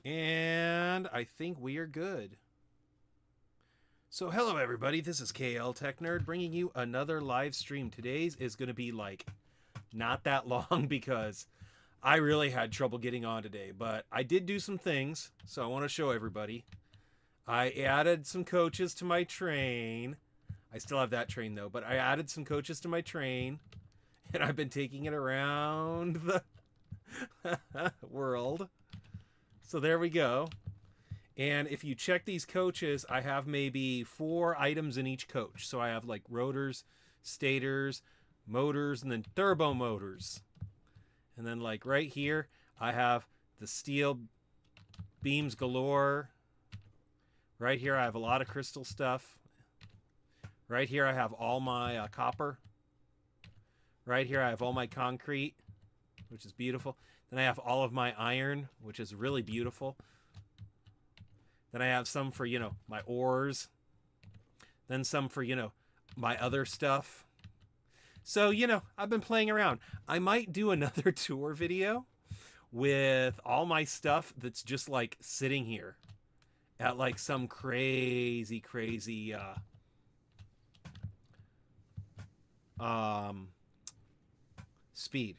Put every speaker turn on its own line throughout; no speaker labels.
And I think we are good. So hello everybody, this is KL Tech Nerd bringing you another live stream. Today's is going to be like not that long because I really had trouble getting on today, but I did do some things, so I want to show everybody. I added some coaches to my train. I still have that train though, but I added some coaches to my train and I've been taking it around the world. So there we go. And if you check these coaches, I have maybe 4 items in each coach. So I have like rotors, stators, motors, and then turbo motors. And then like right here, I have the steel beams galore. Right here, I have a lot of crystal stuff. Right here, I have all my copper. Right here, I have all my concrete, which is beautiful. Then I have all of my iron, which is really beautiful. Then I have some for, my ores. Then some for, my other stuff. So, I've been playing around. I might do another tour video with all my stuff that's just like sitting here at like some crazy speed.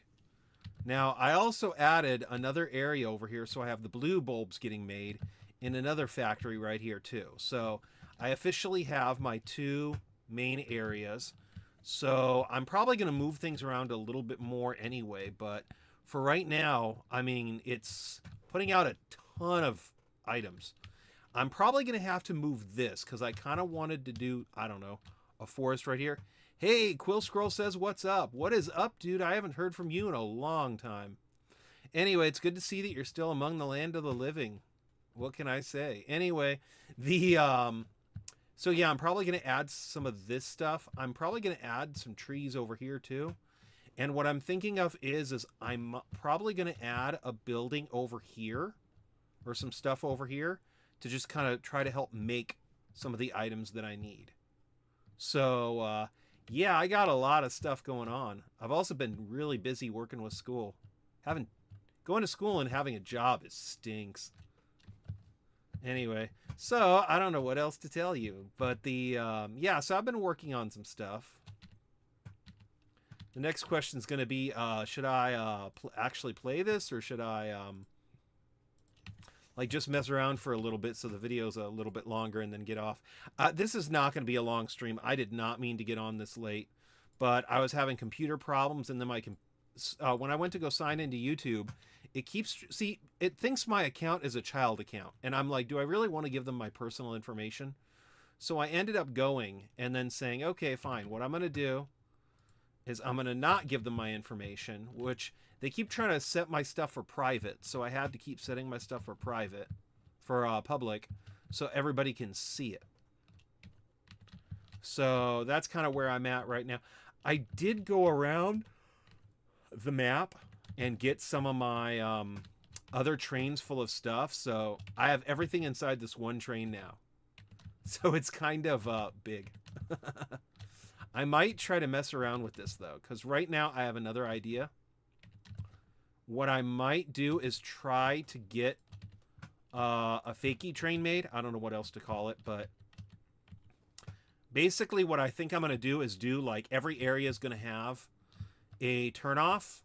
Now, I also added another area over here, so I have the blue bulbs getting made in another factory right here too. So I officially have my 2 main areas. So I'm probably going to move things around a little bit more anyway, but for right now, I mean, it's putting out a ton of items. I'm probably going to have to move this because I kind of wanted to do, I don't know, a forest right here. Hey, Quill Scroll says, what's up? What is up, dude? I haven't heard from you in a long time. Anyway, it's good to see that you're still among the land of the living. What can I say? Anyway, so yeah, I'm probably going to add some of this stuff. I'm probably going to add some trees over here too. And what I'm thinking of is I'm probably going to add a building over here or some stuff over here to just kind of try to help make some of the items that I need. So, yeah, I got a lot of stuff going on. I've also been really busy working with school. Going to school and having a job, it stinks. Anyway, so I don't know what else to tell you, but yeah, so I've been working on some stuff. The next question is going to be, should I actually play this, or should I like just mess around for a little bit so the video's a little bit longer and then get off? This is not going to be a long stream. I did not mean to get on this late, but I was having computer problems, and then when I went to go sign into YouTube, it thinks my account is a child account, and I'm like, do I really want to give them my personal information? So I ended up going and then saying, okay, fine. What I'm going to do is I'm going to not give them my information, which they keep trying to set my stuff for private. So I had to keep setting my stuff for private, for public, so everybody can see it. So that's kind of where I'm at right now. I did go around the map and get some of my other trains full of stuff. So I have everything inside this one train now. So it's kind of big. I might try to mess around with this though, because right now I have another idea. What I might do is try to get a fakey train made. I don't know what else to call it, but basically what I think I'm going to do is like every area is going to have a turnoff,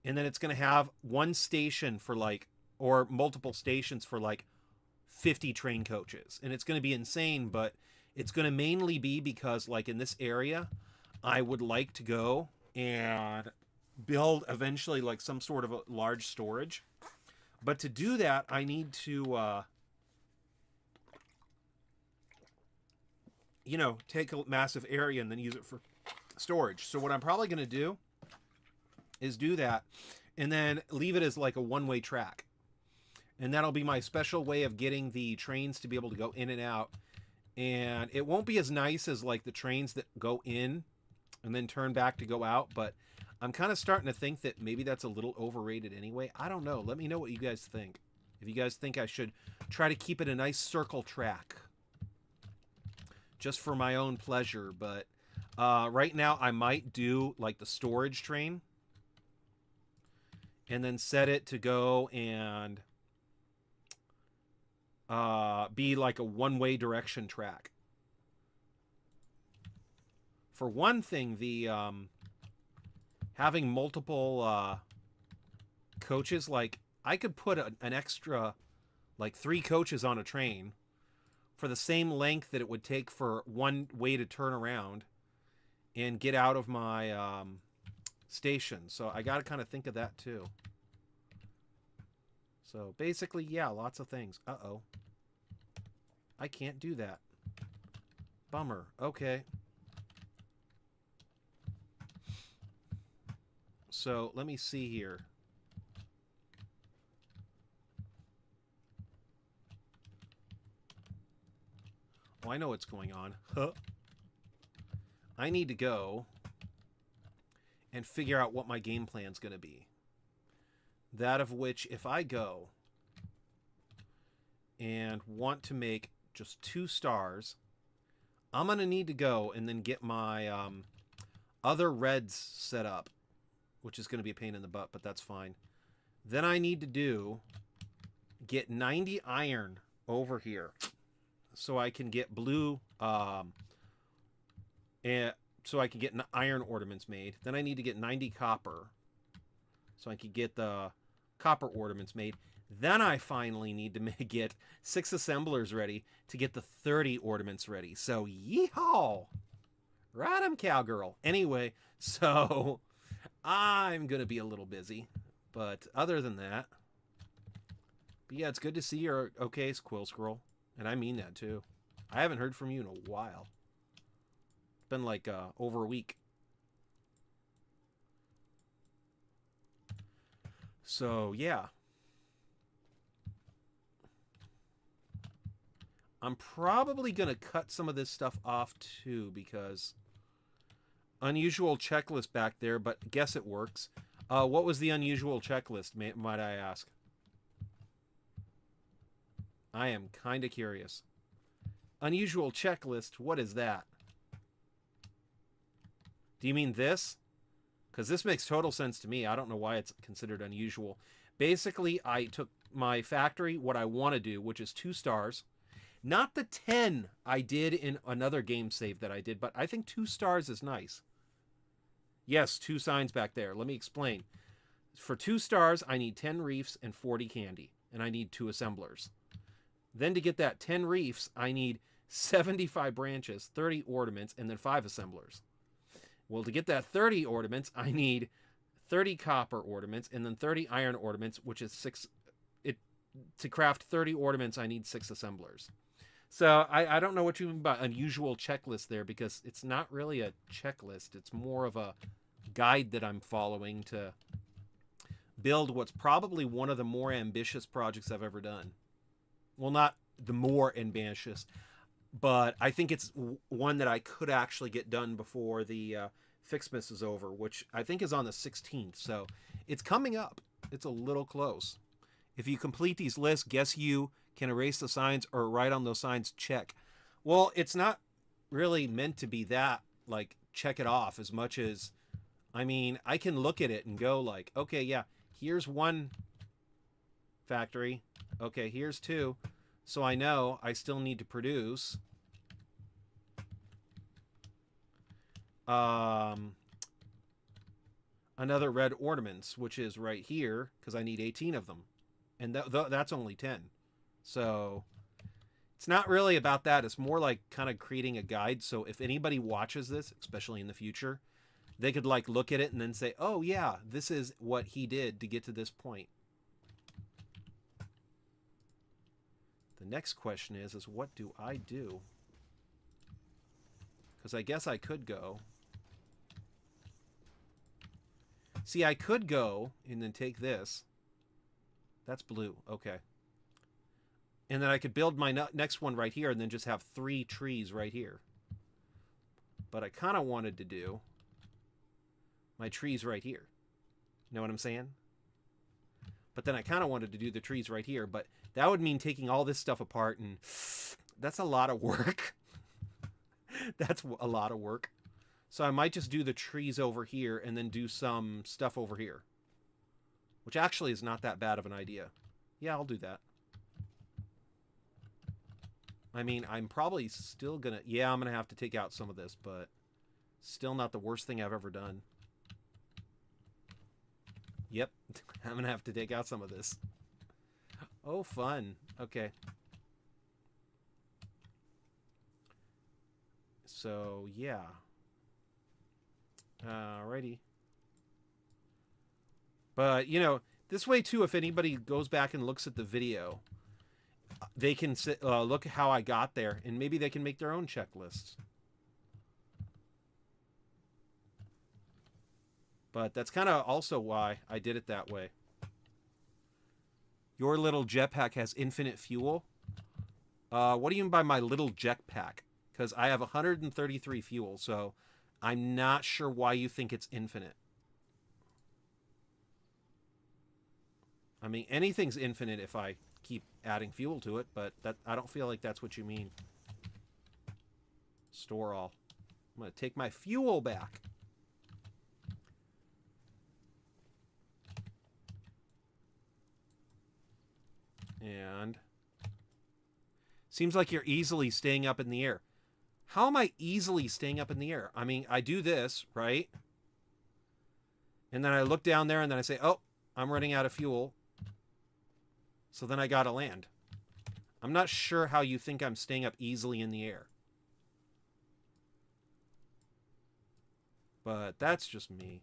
and then it's going to have one station for like, or multiple stations for like 50 train coaches. And it's going to be insane, but it's going to mainly be because like in this area, I would like to go and build eventually like some sort of a large storage. But to do that, I need to, take a massive area and then use it for storage. So what I'm probably going to do is do that and then leave it as like a one-way track. And that'll be my special way of getting the trains to be able to go in and out. And it won't be as nice as like the trains that go in and then turn back to go out, but I'm kind of starting to think that maybe that's a little overrated anyway. I don't know. Let me know what you guys think. If you guys think I should try to keep it a nice circle track just for my own pleasure, but right now I might do like the storage train and then set it to go and be like a one-way direction track. For one thing, the having multiple coaches, like I could put an extra like 3 coaches on a train for the same length that it would take for one way to turn around and get out of my station. So I got to kind of think of that too. So basically, yeah, lots of things. Uh-oh. I can't do that. Bummer. Okay. So let me see here. Oh, I know what's going on. Huh. I need to go and figure out what my game plan's going to be. That of which, if I go and want to make just 2 stars, I'm going to need to go and then get my other reds set up, which is going to be a pain in the butt, but that's fine. Then I need to get 90 iron over here so I can get blue, and so I can get iron ornaments made. Then I need to get 90 copper so I can get the copper ornaments made. Then I finally need to get 6 assemblers ready to get the 30 ornaments ready. So, yeehaw! Right, I'm cowgirl. Anyway, so I'm going to be a little busy. But other than that, but yeah, it's good to see you're okay, Quill Scroll. And I mean that, too. I haven't heard from you in a while. It's been like over a week. So, yeah. I'm probably going to cut some of this stuff off, too, because unusual checklist back there, but guess it works. What was the unusual checklist, might I ask? I am kind of curious. Unusual checklist, what is that? Do you mean this? Because this makes total sense to me. I don't know why it's considered unusual. Basically, I took my factory, what I want to do, which is 2 stars. Not the 10 I did in another game save that I did, but I think 2 stars is nice. Yes, 2 signs back there. Let me explain. For 2 stars, I need 10 reefs and 40 candy, and I need 2 assemblers. Then to get that 10 reefs, I need 75 branches, 30 ornaments, and then 5 assemblers. Well, to get that 30 ornaments, I need 30 copper ornaments, and then 30 iron ornaments, which is 6. To craft 30 ornaments, I need 6 assemblers. So I don't know what you mean by unusual checklist there, because it's not really a checklist. It's more of a guide that I'm following to build what's probably one of the more ambitious projects I've ever done. Well, not the more ambitious, but I think it's one that I could actually get done before the Ficsmas is over, which I think is on the 16th. So it's coming up. It's a little close. If you complete these lists, guess you can erase the signs or write on those signs, check. Well, it's not really meant to be that, like, check it off as much as, I mean, I can look at it and go like, okay, yeah, here's 1 factory. Okay, here's 2. So I know I still need to produce another red ornaments, which is right here, because I need 18 of them. And that's only 10. So it's not really about that. It's more like kind of creating a guide. So if anybody watches this, especially in the future, they could like look at it and then say, oh yeah, this is what he did to get to this point. The next question is what do I do? Because I guess I could go. See, I could go and then take this. That's blue. Okay. And then I could build my next one right here and then just have 3 trees right here. But I kind of wanted to do my trees right here. You know what I'm saying? But then I kind of wanted to do the trees right here. But that would mean taking all this stuff apart, and that's a lot of work. That's a lot of work. So I might just do the trees over here and then do some stuff over here. Which actually is not that bad of an idea. Yeah, I'll do that. I mean, I'm probably still gonna... Yeah, I'm gonna have to take out some of this, but still not the worst thing I've ever done. Yep, I'm gonna have to take out some of this. Oh, fun. Okay. So, yeah. Alrighty. But, you know, this way, too, if anybody goes back and looks at the video, they can look at how I got there, and maybe they can make their own checklists. But that's kind of also why I did it that way. Your little jetpack has infinite fuel? What do you mean by my little jetpack? Because I have 133 fuel, so I'm not sure why you think it's infinite. I mean, anything's infinite if I keep adding fuel to it, but that I don't feel like that's what you mean. Store all. I'm going to take my fuel back. And seems like you're easily staying up in the air. How am I easily staying up in the air? I mean, I do this, right? And then I look down there and then I say, oh, I'm running out of fuel. So then I gotta land. I'm not sure how you think I'm staying up easily in the air. But that's just me.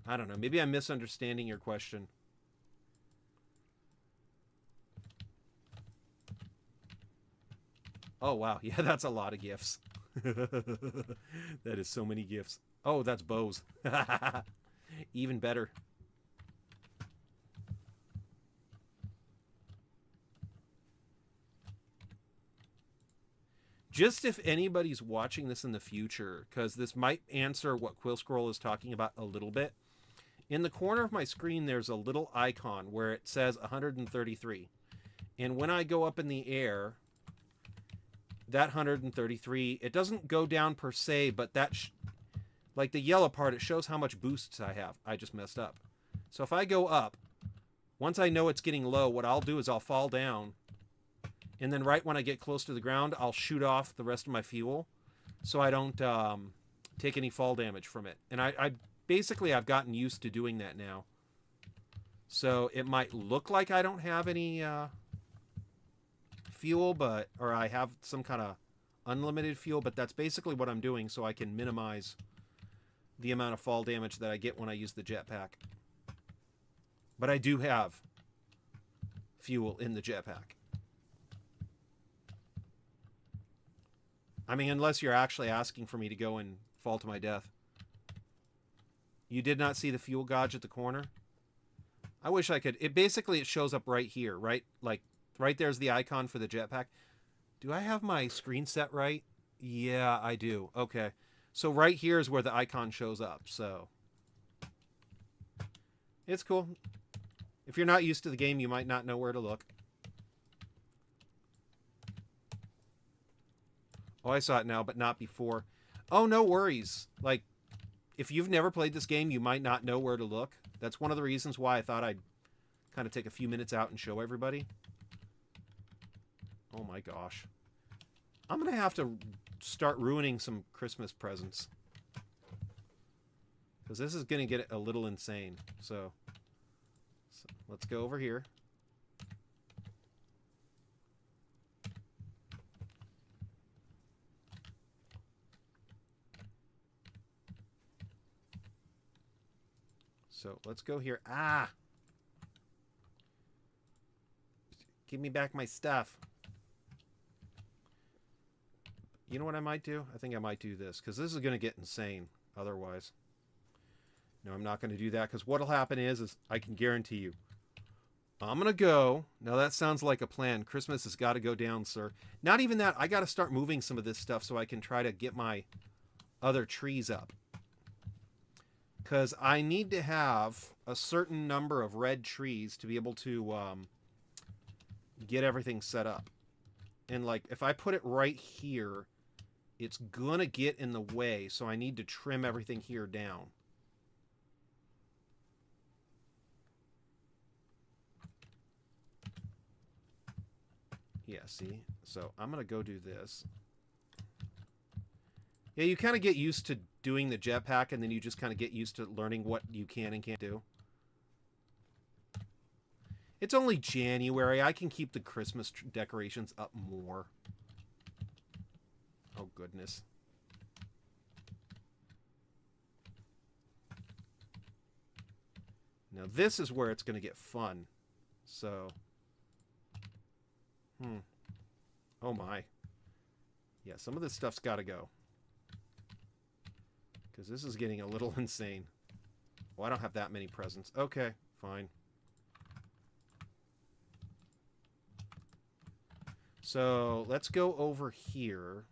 I don't know. Maybe I'm misunderstanding your question. Oh, wow. Yeah, that's a lot of gifts. That is so many gifts. Oh, that's bows. Even better. Just if anybody's watching this in the future, because this might answer what Quill Scroll is talking about a little bit. In the corner of my screen, there's a little icon where it says 133. And when I go up in the air, that 133, it doesn't go down per se, but that, like the yellow part, it shows how much boosts I have. I just messed up. So if I go up, once I know it's getting low, what I'll do is I'll fall down. And then right when I get close to the ground, I'll shoot off the rest of my fuel so I don't take any fall damage from it. And I basically, I've gotten used to doing that now. So it might look like I don't have any fuel, or I have some kind of unlimited fuel, but that's basically what I'm doing so I can minimize the amount of fall damage that I get when I use the jetpack. But I do have fuel in the jetpack. I mean, unless you're actually asking for me to go and fall to my death. You did not see the fuel gauge at the corner? I wish I could. It shows up right here, right? Like, right there's the icon for the jetpack. Do I have my screen set right? Yeah, I do. Okay. So right here is where the icon shows up, so. It's cool. If you're not used to the game, you might not know where to look. Oh, I saw it now, but not before. Oh, no worries. Like, if you've never played this game, you might not know where to look. That's one of the reasons why I thought I'd kind of take a few minutes out and show everybody. Oh my gosh. I'm going to have to start ruining some Christmas presents. Because this is going to get a little insane. So let's go over here. So let's go here. Ah! Give me back my stuff. You know what I might do? I think I might do this, because this is going to get insane otherwise. No, I'm not going to do that, because what'll happen is I can guarantee you. I'm going to go. Now that sounds like a plan. Christmas has got to go down, sir. Not even that. I got to start moving some of this stuff so I can try to get my other trees up. Because I need to have a certain number of red trees to be able to get everything set up. And like, if I put it right here, it's gonna get in the way, so I need to trim everything here down. Yeah, see? So I'm going to go do this. Yeah, you kind of get used to doing the jetpack, and then you just kind of get used to learning what you can and can't do. It's only January. I can keep the Christmas decorations up more. Oh, goodness. Now, this is where it's going to get fun. So... Oh, my. Yeah, some of this stuff's got to go. Because this is getting a little insane. Oh, I don't have that many presents. Okay, fine. So, let's go over here.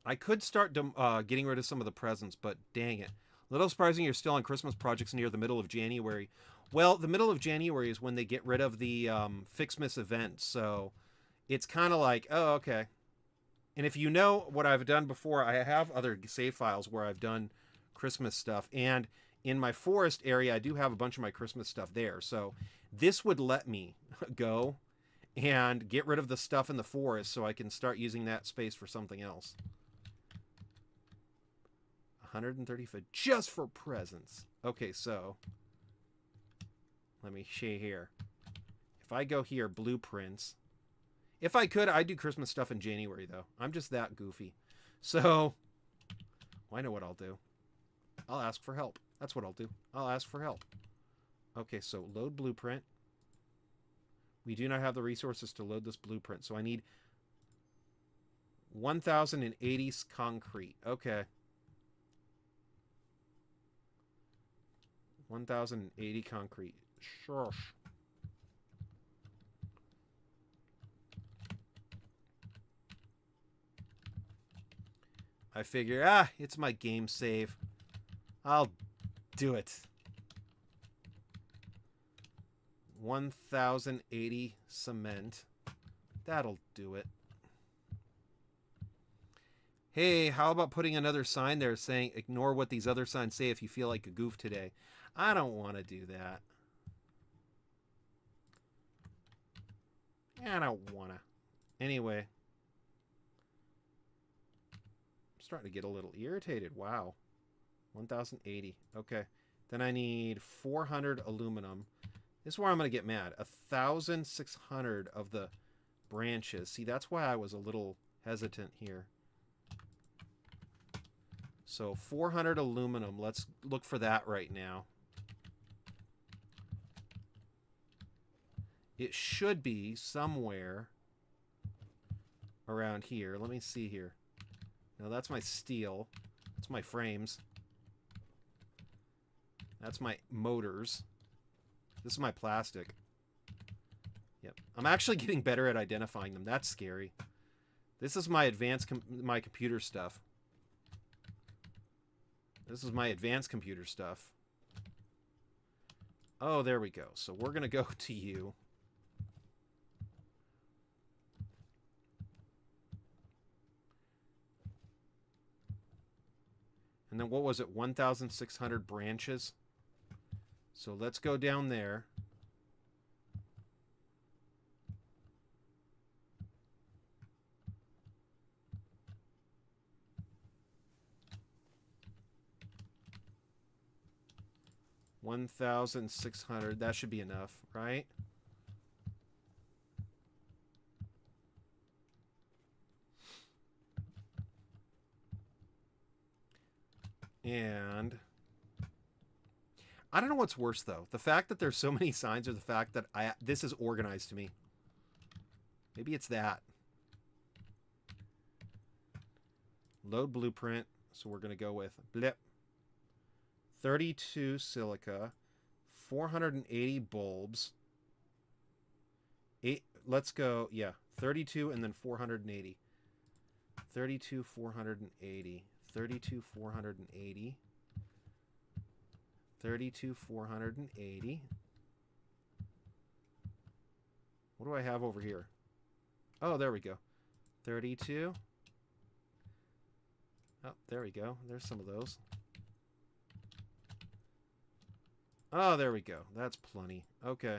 I could start getting rid of some of the presents, but dang it. A little surprising you're still on Christmas projects near the middle of January. Well, the middle of January is when they get rid of the Ficsmas event, so it's kind of like, oh, okay. And if you know what I've done before, I have other save files where I've done Christmas stuff, and in my forest area, I do have a bunch of my Christmas stuff there, so this would let me go and get rid of the stuff in the forest so I can start using that space for something else. 135 just for presents. Okay, so let me show you here. If I go here, blueprints. If I could, I'd do Christmas stuff in January, though. I'm just that goofy. So, well, I know what I'll do. I'll ask for help. That's what I'll do. I'll ask for help. Okay, so load blueprint. We do not have the resources to load this blueprint, so I need 1,080 concrete. Okay. 1,080 concrete. Sure. I figure, it's my game save. I'll do it. 1,080 cement. That'll do it. Hey, how about putting another sign there saying, ignore what these other signs say if you feel like a goof today? I don't want to do that. I don't want to. Anyway. I'm starting to get a little irritated. Wow. 1,080. Okay. Then I need 400 aluminum. This is where I'm going to get mad. 1,600 of the branches. See, that's why I was a little hesitant here. So 400 aluminum. Let's look for that right now. It should be somewhere around here. Let me see here. No, that's my steel. That's my frames. That's my motors. This is my plastic. Yep. I'm actually getting better at identifying them. That's scary. This is my my computer stuff. This is my advanced computer stuff. Oh, there we go. So we're going to go to you. And then what was it? 1,600 branches. So let's go down there. $1,600. That should be enough, right? And I don't know what's worse, though. The fact that there's so many signs or the fact that this is organized to me. Maybe it's that. Load blueprint. So we're going to go with blip. 32 silica. 480 bulbs. Let's go, yeah. 32 and then 480. 32, 480. 32, 480. 32, 480. What do I have over here? Oh, there we go. 32. Oh, there we go. There's some of those. Oh, there we go. That's plenty. Okay.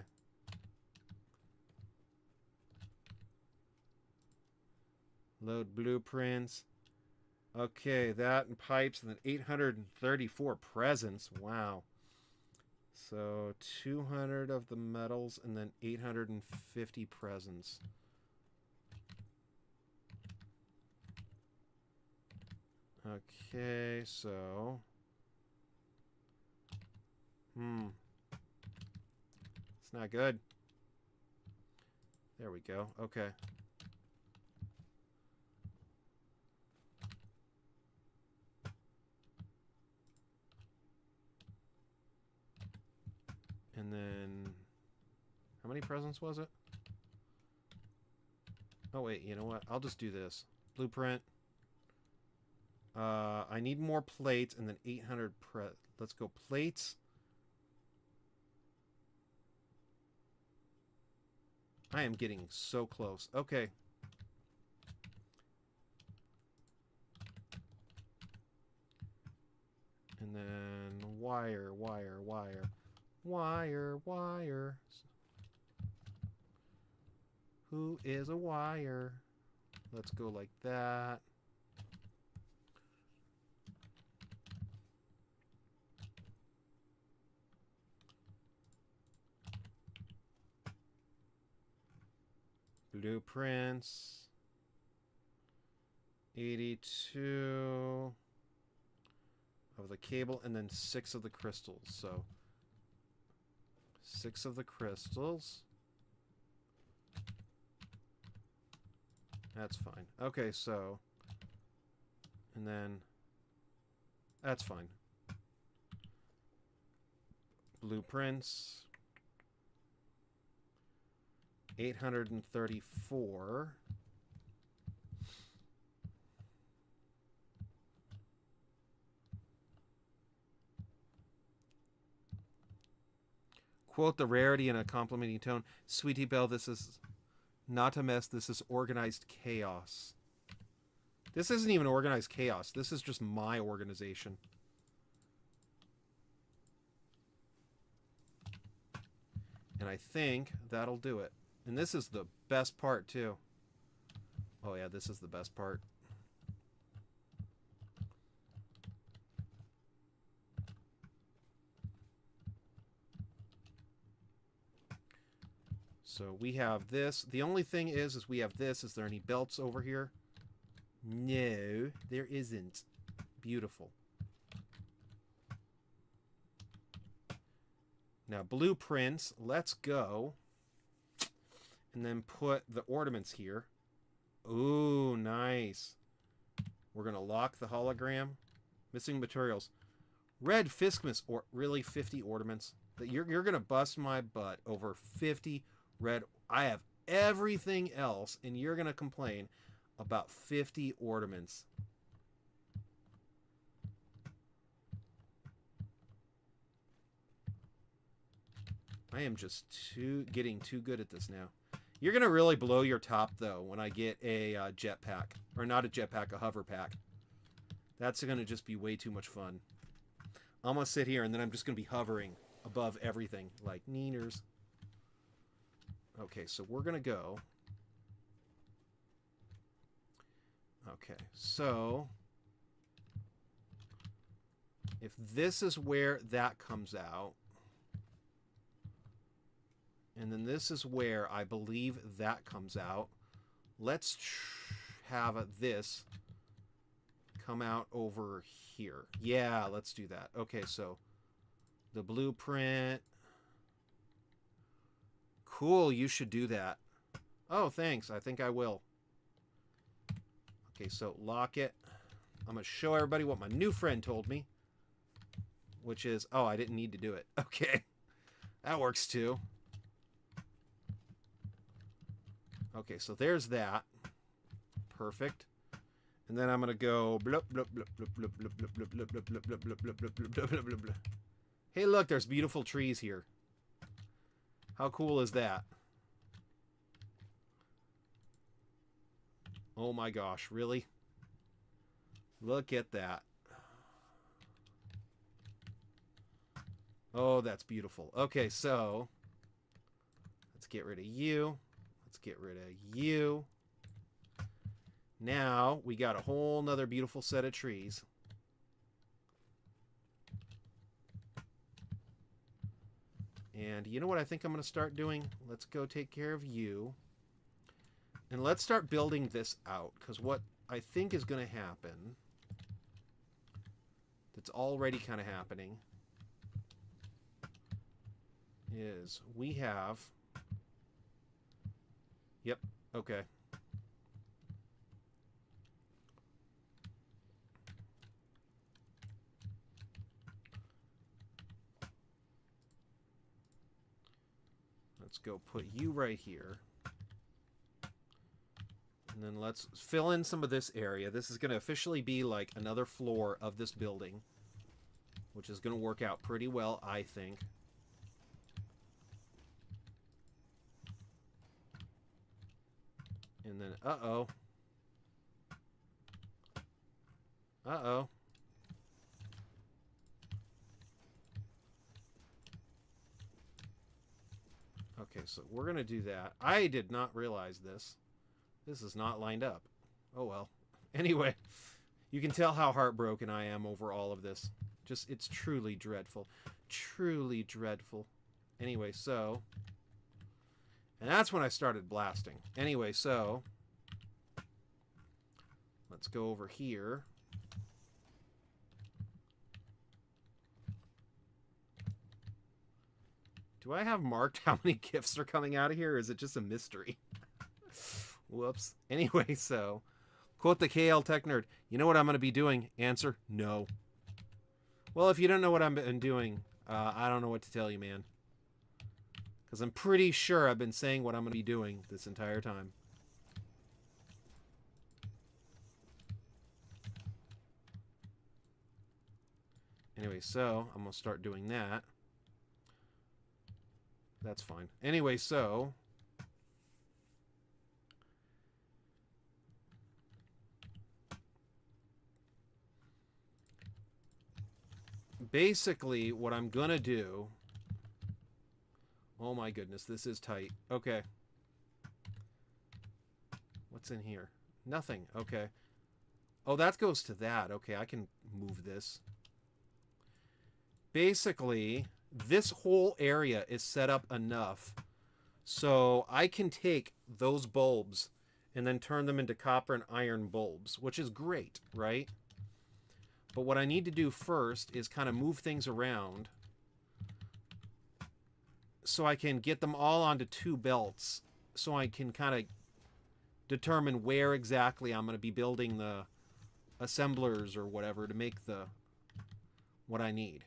Load blueprints. Okay, that and pipes, and then 834 presents. Wow. So 200 of the metals, and then 850 presents. Okay, so... It's not good. There we go. Okay. And then... How many presents was it? Oh, wait. You know what? I'll just do this. Blueprint. I need more plates, and then 800 Let's go plates. I am getting so close. Okay. And then wire. Who is a wire? Let's go like that. Blueprints. 82 of the cable, and then 6 of the crystals. So 6 of the crystals. That's fine. Okay, so... And then... That's fine. Blueprints. 834. Quote the rarity in a complimenting tone. Sweetie Belle, this is not a mess. This is organized chaos. This isn't even organized chaos. This is just my organization. And I think that'll do it. And this is the best part, too. Oh, yeah, this is the best part. So we have this. The only thing is we have this. Is there any belts over here? No, there isn't. Beautiful. Now, blueprints. Let's go. And then put the ornaments here. Ooh, nice. We're going to lock the hologram. Missing materials. Red Ficsmas, or really 50 ornaments. You're going to bust my butt over 50 red. I have everything else, and you're going to complain about 50 ornaments. I am just getting too good at this now. You're going to really blow your top, though, when I get a jetpack. Or not a jetpack, a hover pack. That's going to just be way too much fun. I'm going to sit here, and then I'm just going to be hovering above everything, like neeners. Okay, so we're going to go. Okay, so if this is where that comes out, and then this is where I believe that comes out, let's have this come out over here. Yeah, let's do that. Okay, so the blueprint. Cool, you should do that. Oh, thanks. I think I will. Okay, so lock it. I'm going to show everybody what my new friend told me. Which is, oh, I didn't need to do it. Okay. That works too. Okay, so there's that. Perfect. And then I'm going to go blup, blup, blup, blup, blup, blup, blup, blup, blup, blup, blup, blup, blup, blup, blup, blup, blup, blup. Hey, look, there's beautiful trees here. How cool is that? Oh my gosh, really? Look at that. Oh, that's beautiful. Okay, so let's get rid of you. Let's get rid of you. Now we got a whole nother beautiful set of trees. And you know what I think I'm going to start doing? Let's go take care of you. And let's start building this out. Because what I think is going to happen, that's already kind of happening, is we have... Yep, okay. Let's go put you right here. And then let's fill in some of this area. This is going to officially be like another floor of this building, which is going to work out pretty well, I think. And then, uh-oh. Uh-oh. Okay, so we're going to do that. I did not realize this. This is not lined up. Oh, well. Anyway, you can tell how heartbroken I am over all of this. Just, it's truly dreadful. Truly dreadful. Anyway, so... And that's when I started blasting. Anyway, so... Let's go over here. Do I have marked how many gifts are coming out of here, or is it just a mystery? Whoops. Anyway, so... Quote the KL Tech Nerd. You know what I'm going to be doing? Answer, no. Well, if you don't know what I've been doing, I don't know what to tell you, man. Because I'm pretty sure I've been saying what I'm going to be doing this entire time. Anyway, so I'm going to start doing that. That's fine. Anyway, so... Basically, what I'm going to do... Oh my goodness, this is tight. Okay. What's in here? Nothing. Okay. Oh, that goes to that. Okay, I can move this. Basically, this whole area is set up enough so I can take those bulbs and then turn them into copper and iron bulbs, which is great, right? But what I need to do first is kind of move things around so I can get them all onto two belts, so I can kind of determine where exactly I'm going to be building the assemblers or whatever to make the what I need.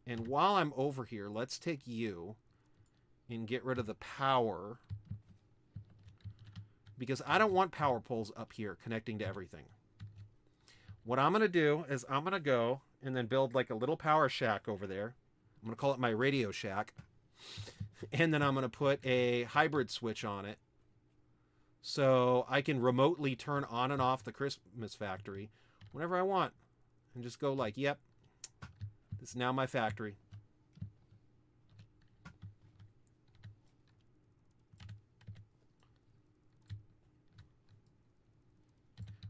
And while I'm over here, let's take you and get rid of the power, because I don't want power poles up here connecting to everything. What I'm going to do is I'm going to go and then build like a little power shack over there. I'm going to call it my radio shack. And then I'm going to put a hybrid switch on it so I can remotely turn on and off the Christmas factory whenever I want. And just go like, yep, this is now my factory.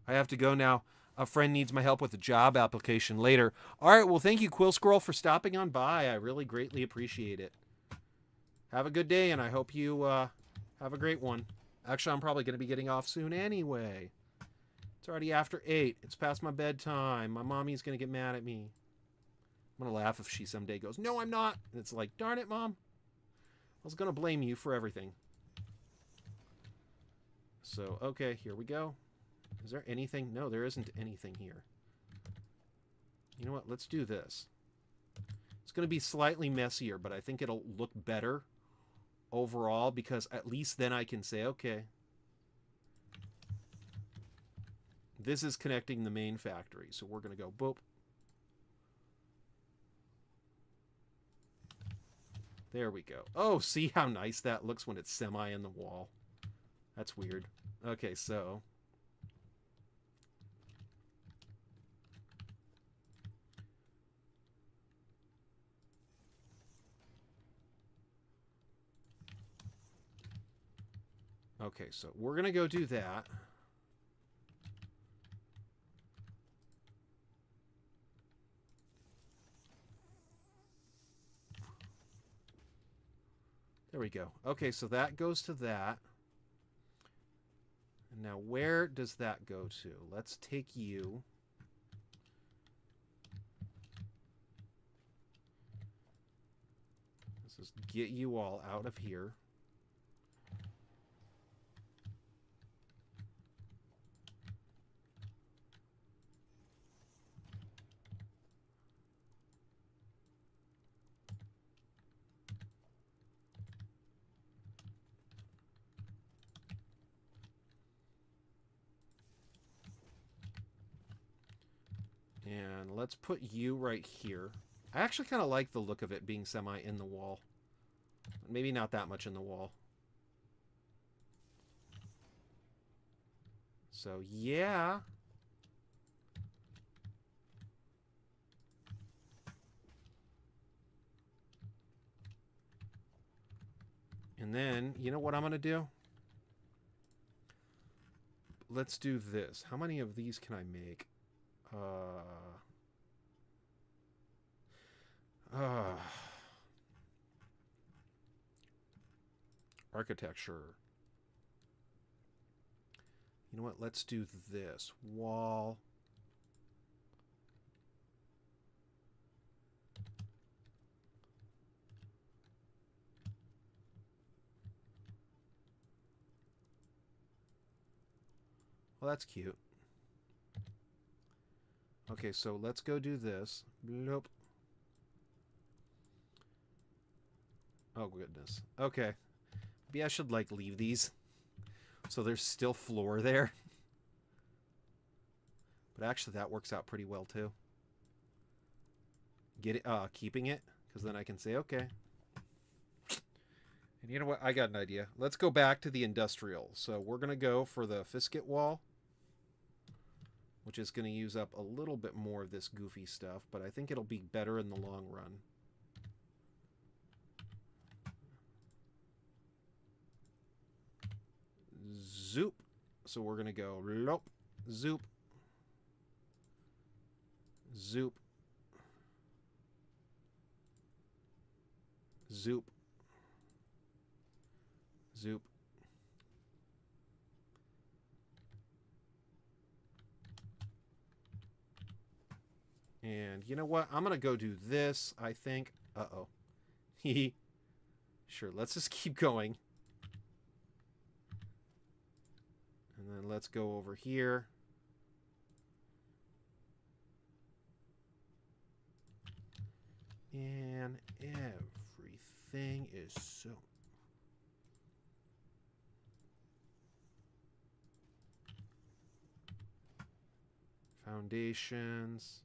I have to go now. A friend needs my help with a job application later. All right, well, thank you, Quill Squirrel, for stopping on by. I really greatly appreciate it. Have a good day, and I hope you have a great one. Actually, I'm probably going to be getting off soon anyway. It's already after 8. It's past my bedtime. My mommy's going to get mad at me. I'm going to laugh if she someday goes, no, I'm not. And it's like, darn it, Mom. I was going to blame you for everything. So, okay, here we go. Is there anything? No, there isn't anything here. You know what? Let's do this. It's going to be slightly messier, but I think it'll look better overall, because at least then I can say, okay, this is connecting the main factory. So we're going to go boop. There we go. Oh, see how nice that looks when it's semi in the wall. That's weird. Okay, so... Okay, so we're going to go do that. we go. Okay, so that goes to that. And now where does that go to? Let's take you. Let's just get you all out of here. And let's put you right here. I actually kind of like the look of it being semi in the wall. Maybe not that much in the wall. So, yeah. And then, you know what I'm going to do? Let's do this. How many of these can I make? Architecture. You know what? Let's do this. Wall. Well, that's cute. Okay, so let's go do this. Nope. Oh, goodness. Okay. Maybe I should, like, leave these. So there's still floor there. But actually, that works out pretty well, too. Keeping it, because then I can say, okay. And you know what? I got an idea. Let's go back to the industrial. So we're going to go for the Fisket wall, which is going to use up a little bit more of this goofy stuff, but I think it'll be better in the long run. Zoop. So we're going to go lop, zoop, zoop, zoop, zoop. And you know what? I'm going to go do this, I think. Uh-oh. Sure, let's just keep going. And then let's go over here. And everything is so... Foundations.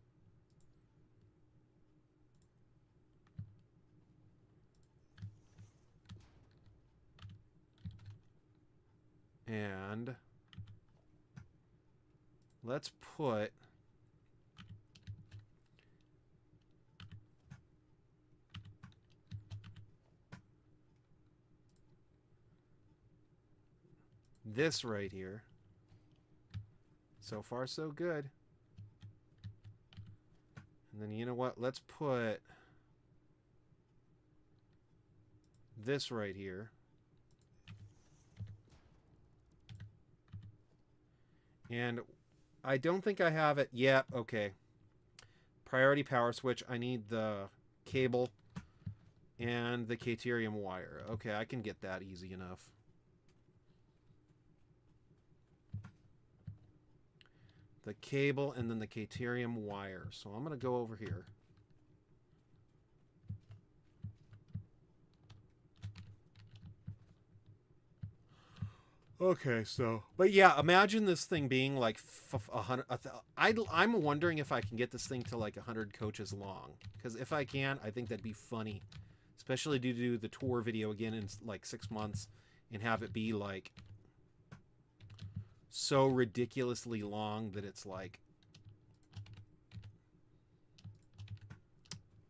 And let's put this right here. So far, so good. And then you know what? Let's put this right here. And I don't think I have it yet. Okay. Priority power switch. I need the cable and the Caterium wire. Okay, I can get that easy enough. The cable and then the Caterium wire. So I'm going to go over here. Okay, so... But yeah, imagine this thing being like 100... I'm wondering if I can get this thing to like 100 coaches long. Because if I can, I think that'd be funny. Especially to do the tour video again in like 6 months. And have it be like... so ridiculously long that it's like...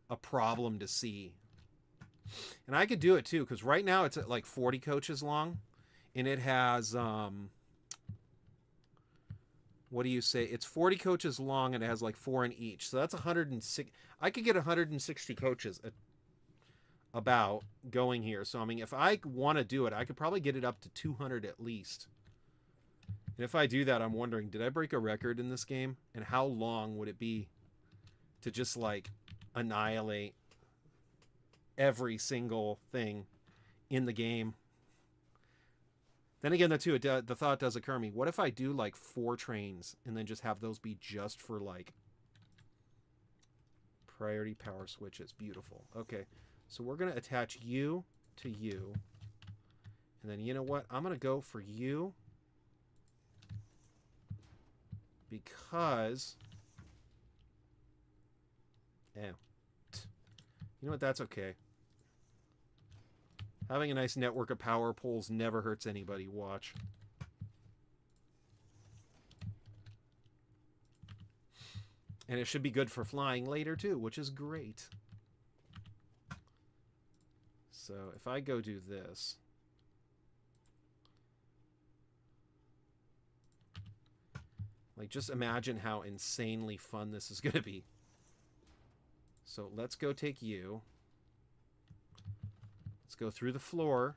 a problem to see. And I could do it too, because right now it's at like 40 coaches long. And it has, what do you say? It's 40 coaches long and it has like 4 in each. So that's 106. I could get 160 coaches about going here. So, I mean, if I want to do it, I could probably get it up to 200 at least. And if I do that, I'm wondering, did I break a record in this game? And how long would it be to just, like, annihilate every single thing in the game? Then again, the thought does occur to me. What if I do, like, 4 trains and then just have those be just for, like, priority power switches? Beautiful. Okay. So we're going to attach you to you. And then, you know what? I'm going to go for you. Because... You know what? That's okay. Having a nice network of power poles never hurts anybody. Watch. And it should be good for flying later, too, which is great. So, if I go do this... Like, just imagine how insanely fun this is going to be. So, let's go take you. Let's go through the floor.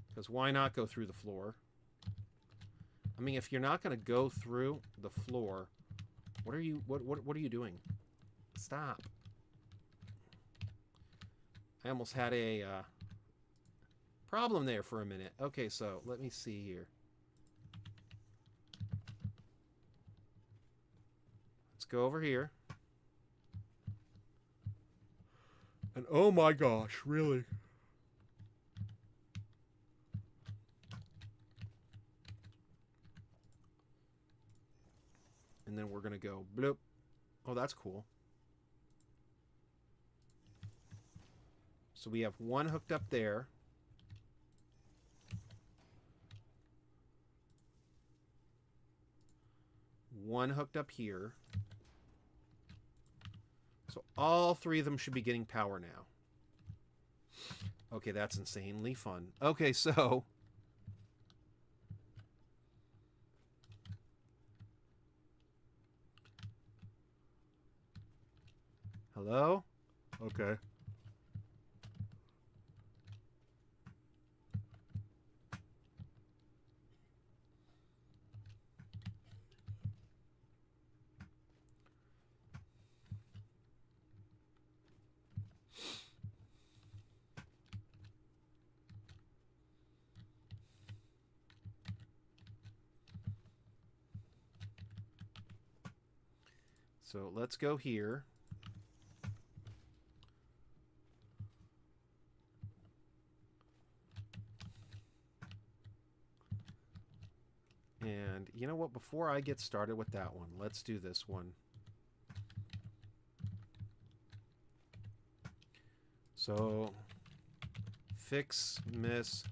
Because why not go through the floor? I mean, if you're not going to go through the floor, what are you doing? Stop. I almost had a problem there for a minute. Okay, so let me see here. Let's go over here. And oh my gosh, really? And then we're going to go bloop. Oh, that's cool. So we have one hooked up there. One hooked up here. So all 3 of them should be getting power now. Okay, that's insanely fun. Okay, so... Hello? Okay. So let's go here. And you know what? Before I get started with that one, let's do this one. So, Ficsmas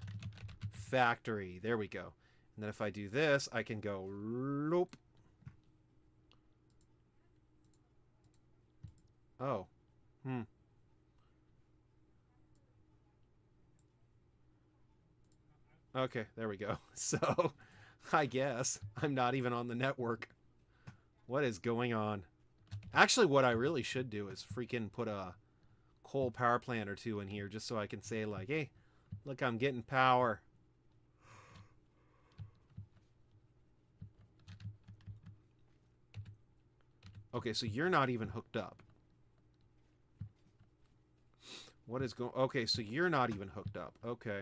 factory. There we go. And then if I do this, I can go loop. Oh. Okay, there we go. So, I guess I'm not even on the network. What is going on? Actually, what I really should do is freaking put a coal power plant or 2 in here just so I can say, like, hey, look, I'm getting power. Okay, so you're not even hooked up. What is going... Okay, so you're not even hooked up. Okay.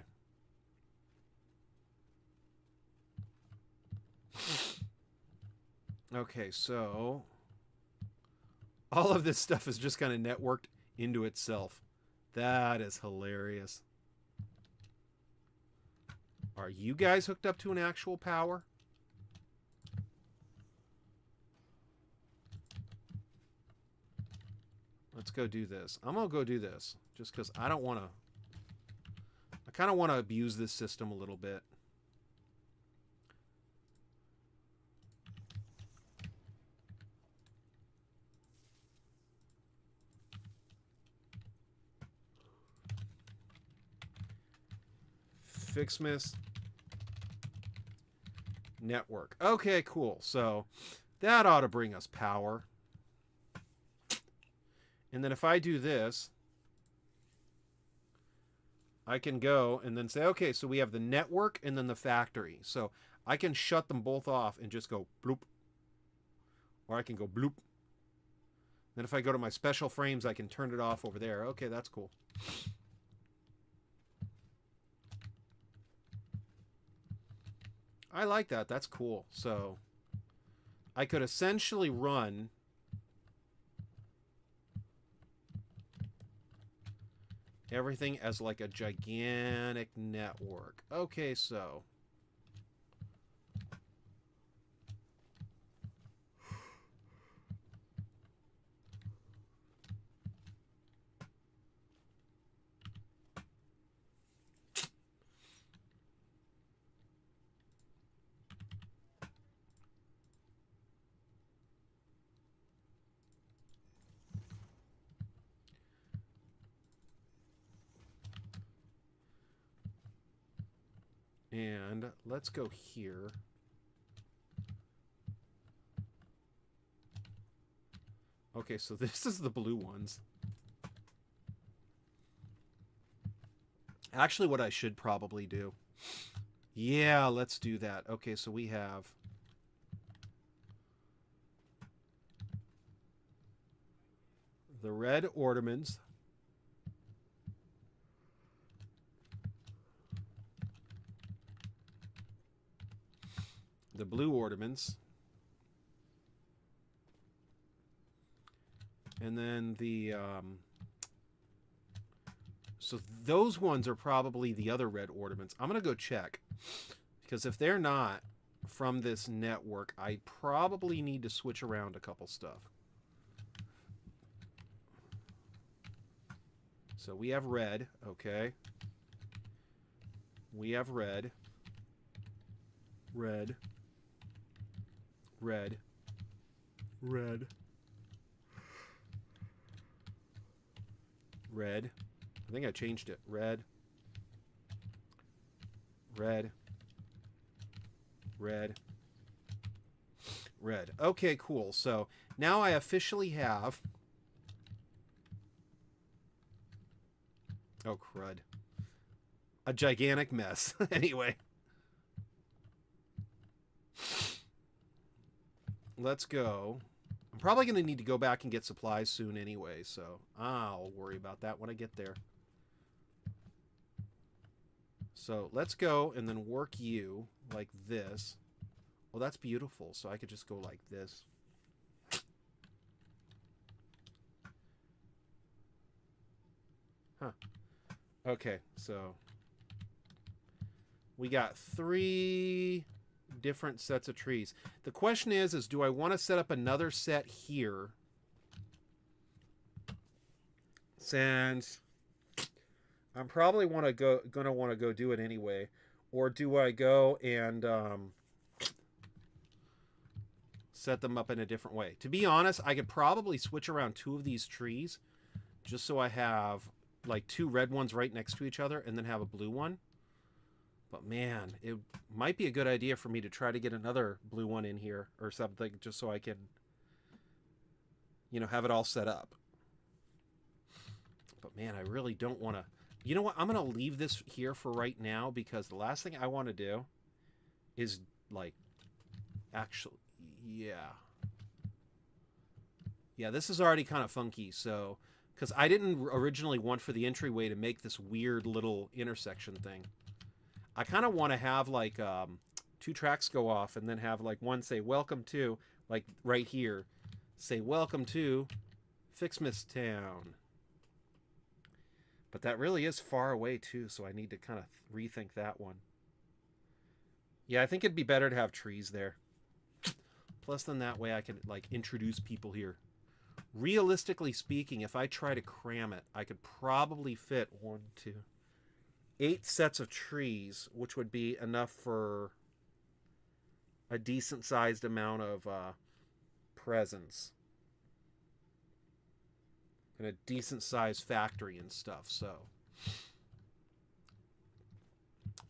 Okay, so... all of this stuff is just kind of networked into itself. That is hilarious. Are you guys hooked up to an actual power? Let's go do this. I'm going to go do this. Just because I don't want to... I kind of want to abuse this system a little bit. Ficsmas network. Okay, cool. So that ought to bring us power. And then if I do this, I can go and then say, okay, so we have the network and then the factory. So I can shut them both off and just go bloop. Or I can go bloop. Then if I go to my special frames, I can turn it off over there. Okay, that's cool. I like that. That's cool. So I could essentially run everything as like a gigantic network. Okay, so and let's go here. Okay, so this is the blue ones. Actually, what I should probably do. Yeah, let's do that. Okay, so we have the red ornaments. The blue ornaments. And then the... so those ones are probably the other red ornaments. I'm going to go check. Because if they're not from this network, I probably need to switch around a couple stuff. So we have red, okay. We have red. Red. Red. Red. Red. I think I changed it. Red. Red. Red. Red. Okay, cool. So now I officially have... Oh, crud. A gigantic mess. Anyway. Let's go. I'm probably going to need to go back and get supplies soon anyway, so I'll worry about that when I get there. So let's go and then work you like this. Well, that's beautiful. So I could just go like this. Huh. Okay, so we got 3 different sets of trees. The question is do I want to set up another set here? Since I'm probably gonna want to go do it anyway, or do I go and set them up in a different way? To be honest, I could probably switch around 2 of these trees, just so I have like 2 red ones right next to each other, and then have a blue one. But man, it might be a good idea for me to try to get another blue one in here or something, just so I can, you know, have it all set up. But man, I really don't want to... You know what? I'm going to leave this here for right now, because the last thing I want to do is, like, actually... Yeah. Yeah, this is already kind of funky, so... Because I didn't originally want for the entryway to make this weird little intersection thing. I kind of want to have, like, 2 tracks go off, and then have, like, one say, welcome to, like, right here. Say, welcome to Ficsmas Town. But that really is far away, too, so I need to kind of rethink that one. Yeah, I think it'd be better to have trees there. Plus, then that way I can, like, introduce people here. Realistically speaking, if I try to cram it, I could probably fit 1, 2, 8 sets of trees, which would be enough for a decent-sized amount of presents. And a decent-sized factory and stuff, so...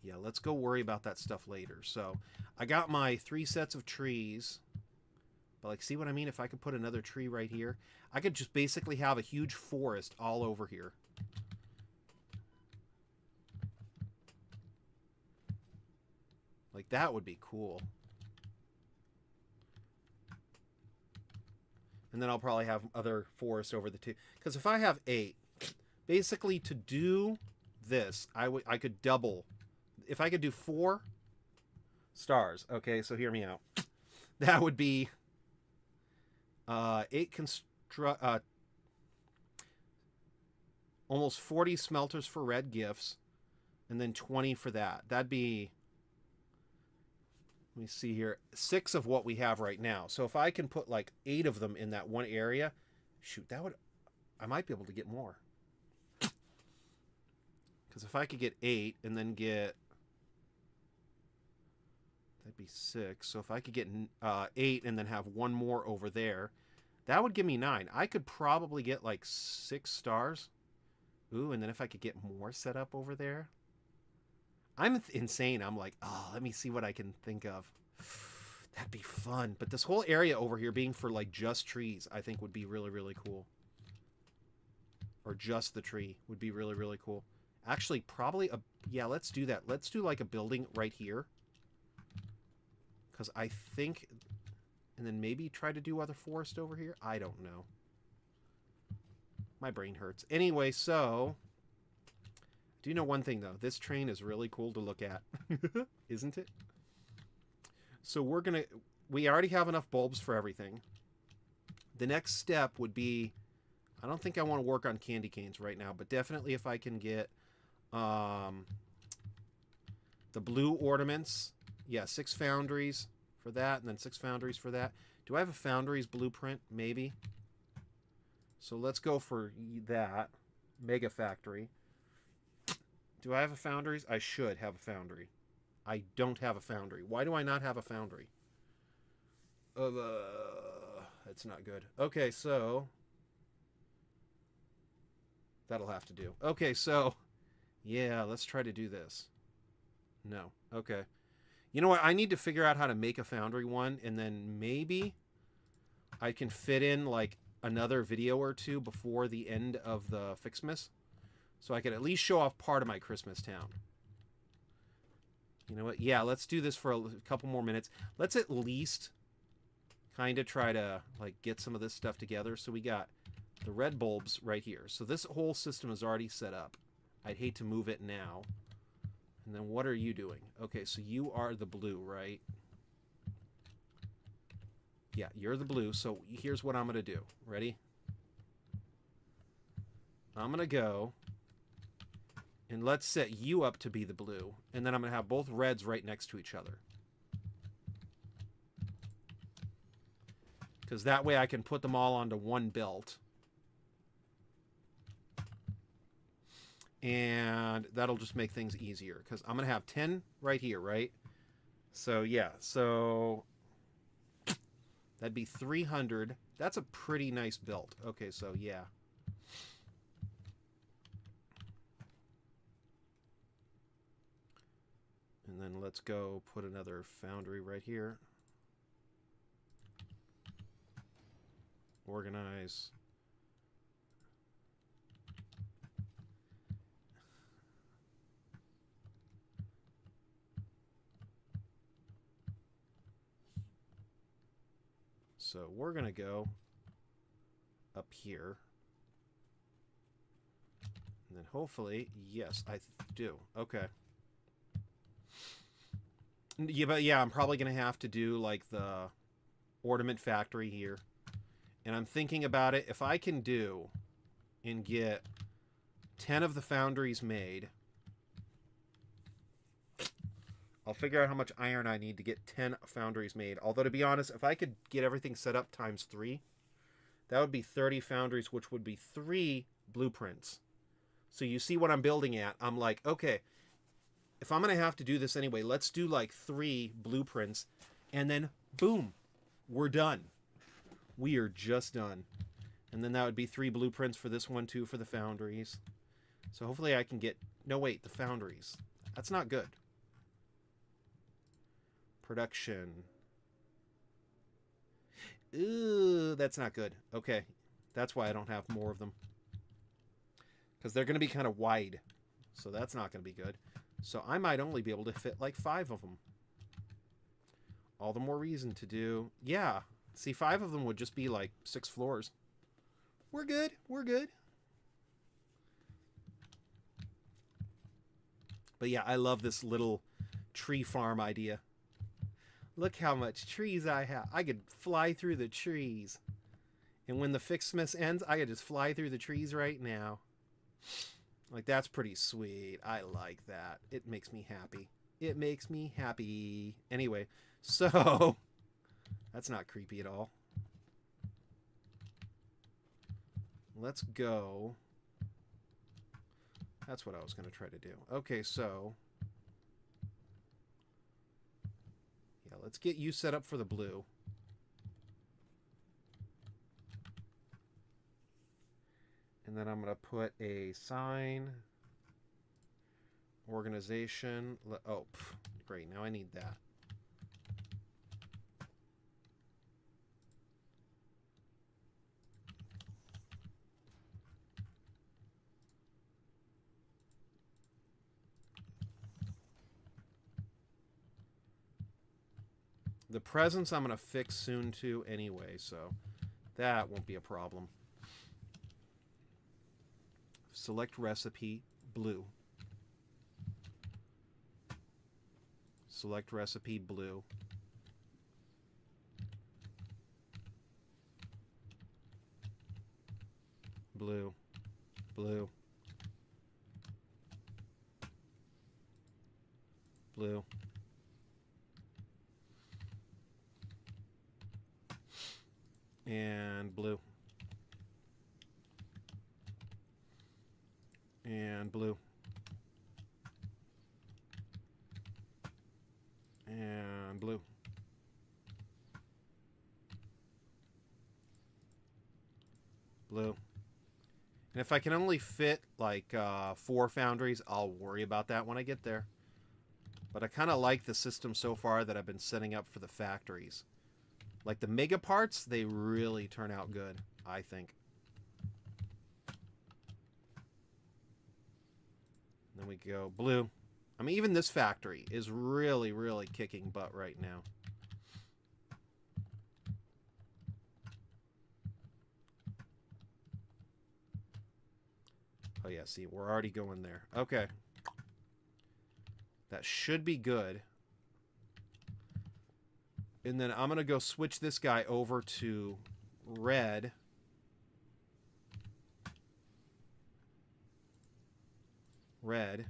Yeah, let's go worry about that stuff later. So, I got my 3 sets of trees... But, like, see what I mean? If I could put another tree right here, I could just basically have a huge forest all over here. Like, that would be cool. And then I'll probably have other forests over the two. Because if I have 8, basically to do this, I could double. If I could do 4 stars, okay, so hear me out. That would be 8 almost 40 smelters for red gifts, and then 20 for that. That'd be, let me see here, 6 of what we have right now. So if I can put like 8 of them in that one area, shoot, that would, I might be able to get more. Because if I could get 8 and then get, that'd be 6. So if I could get 8 and then have 1 more over there, that would give me 9. I could probably get like 6 stars. Ooh, and then if I could get more set up over there. I'm insane. I'm like, oh, let me see what I can think of. That'd be fun. But this whole area over here being for like just trees, I think would be really, really cool. Or just the tree would be really, really cool. Actually, probably yeah, let's do that. Let's do like a building right here. Because I think, and then maybe try to do other forest over here. I don't know. My brain hurts. Anyway, so, do you know one thing though? This train is really cool to look at. Isn't it? So we already have enough bulbs for everything. The next step would be, I don't think I want to work on candy canes right now, but definitely if I can get the blue ornaments. Yeah, 6 foundries for that, and then 6 foundries for that. Do I have a foundries blueprint? Maybe. So let's go for that. Mega factory. Do I have a foundries? I should have a foundry. I don't have a foundry. Why do I not have a foundry? That's not good. Okay, so that'll have to do. Okay, so yeah, let's try to do this. No. Okay. You know what? I need to figure out how to make a foundry one, and then maybe I can fit in like another video or 2 before the end of the Ficsmas, so I could at least show off part of my Christmas town. You know what? Yeah, let's do this for a couple more minutes. Let's at least kind of try to like get some of this stuff together. So we got the red bulbs right here. So this whole system is already set up. I'd hate to move it now. And then what are you doing? Okay, so you are the blue, right? Yeah, you're the blue. So here's what I'm going to do. Ready? I'm going to go and let's set you up to be the blue. And then I'm going to have both reds right next to each other. Because that way I can put them all onto one belt. And that'll just make things easier. Because I'm going to have 10 right here, right? So, yeah. So, that'd be 300. That's a pretty nice belt. Okay, so, yeah. And then let's go put another foundry right here. Organize. So we're going to go up here. And then hopefully, yes, I do. Okay. Yeah, but yeah, I'm probably going to have to do like the ornament factory here. And I'm thinking about it. If I can do and get 10 of the foundries made, I'll figure out how much iron I need to get 10 foundries made. Although, to be honest, if I could get everything set up times 3, that would be 30 foundries, which would be 3 blueprints. So you see what I'm building at. I'm like, okay, if I'm going to have to do this anyway, let's do like 3 blueprints. And then, boom, we're done. We are just done. And then that would be 3 blueprints for this one, too, for the foundries. So hopefully I can get... No, wait, the foundries. That's not good. Production. Ooh, that's not good. Okay. That's why I don't have more of them. Because they're going to be kind of wide. So that's not going to be good. So I might only be able to fit like 5 of them. All the more reason to do... Yeah. See, 5 of them would just be like 6 floors. We're good. We're good. But yeah, I love this little tree farm idea. Look how much trees I have. I could fly through the trees. And when the Ficsmas ends, I could just fly through the trees right now. Like, that's pretty sweet. I like that. It makes me happy. It makes me happy. Anyway, so... That's not creepy at all. Let's go. That's what I was going to try to do. Okay, so... Yeah, let's get you set up for the blue. And then I'm going to put a sign, organization. Oh, great. Now I need that. The presents I'm going to fix soon too anyway, so that won't be a problem. Select recipe, blue. Select recipe, blue. Blue. Blue. Blue. And blue. And blue. And blue. Blue. And if I can only fit like 4 foundries, I'll worry about that when I get there. But I kind of like the system so far that I've been setting up for the factories. Like the mega parts, they really turn out good, I think. Then we go blue. I mean, even this factory is really, really kicking butt right now. Oh yeah, see, we're already going there. Okay. That should be good. And then I'm going to go switch this guy over to red. Red.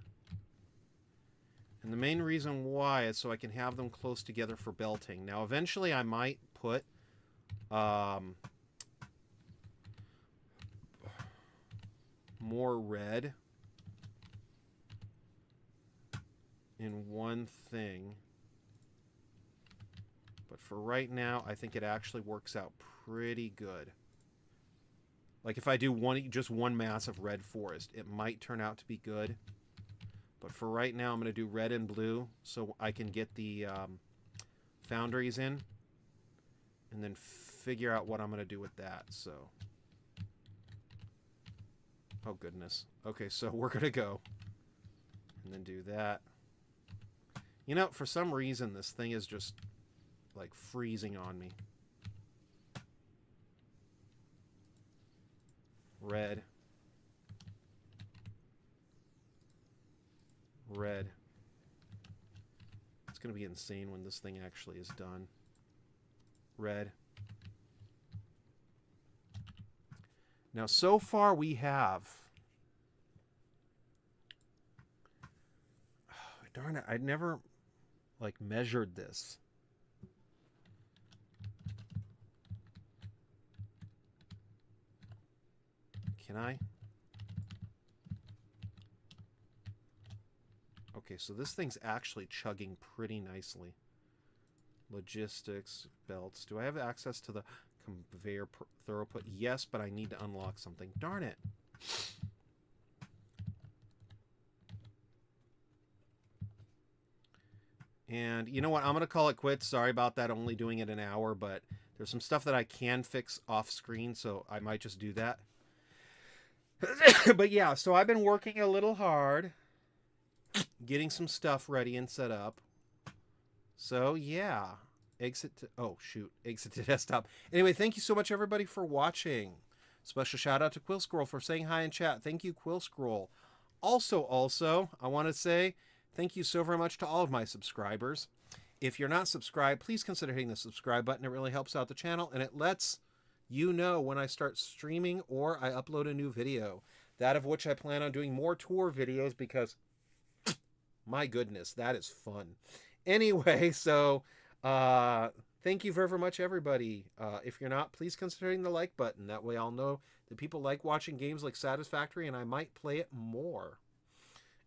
And the main reason why is so I can have them close together for belting. Now, eventually I might put more red in one thing. But for right now, I think it actually works out pretty good. Like if I do just one massive red forest, it might turn out to be good. But for right now, I'm going to do red and blue so I can get the foundries in. And then figure out what I'm going to do with that. So, oh goodness. Okay, so we're going to go. And then do that. You know, for some reason, this thing is just like freezing on me. Red. Red. It's going to be insane when this thing actually is done. Red. Now, so far we have... Oh, darn it, I'd never, like, measured this. Can I? Okay, so this thing's actually chugging pretty nicely. Logistics, belts. Do I have access to the conveyor throughput? Yes, but I need to unlock something. Darn it. And you know what? I'm going to call it quits. Sorry about that, only doing it an hour, but there's some stuff that I can fix off screen, so I might just do that. But yeah, so I've been working a little hard, getting some stuff ready and set up. So yeah, exit to, oh shoot, exit to desktop. Anyway, thank you so much everybody for watching. Special shout out to Quill Scroll for saying hi in chat. Thank you, Quill Scroll. Also, I want to say thank you so very much to all of my subscribers. If you're not subscribed, please consider hitting the subscribe button. It really helps out the channel, and it lets you know when I start streaming or I upload a new video. That of which I plan on doing more tour videos because, my goodness, that is fun. Anyway, so thank you very, very much, everybody. If you're not, please consider hitting the like button. That way I'll know that people like watching games like Satisfactory, and I might play it more.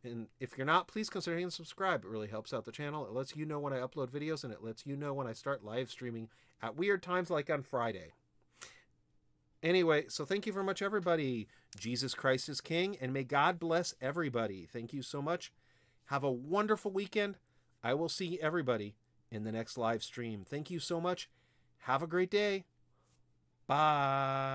And if you're not, please consider hitting subscribe. It really helps out the channel. It lets you know when I upload videos, and it lets you know when I start live streaming at weird times like on Friday. Anyway, so thank you very much, everybody. Jesus Christ is King, and may God bless everybody. Thank you so much. Have a wonderful weekend. I will see everybody in the next live stream. Thank you so much. Have a great day. Bye.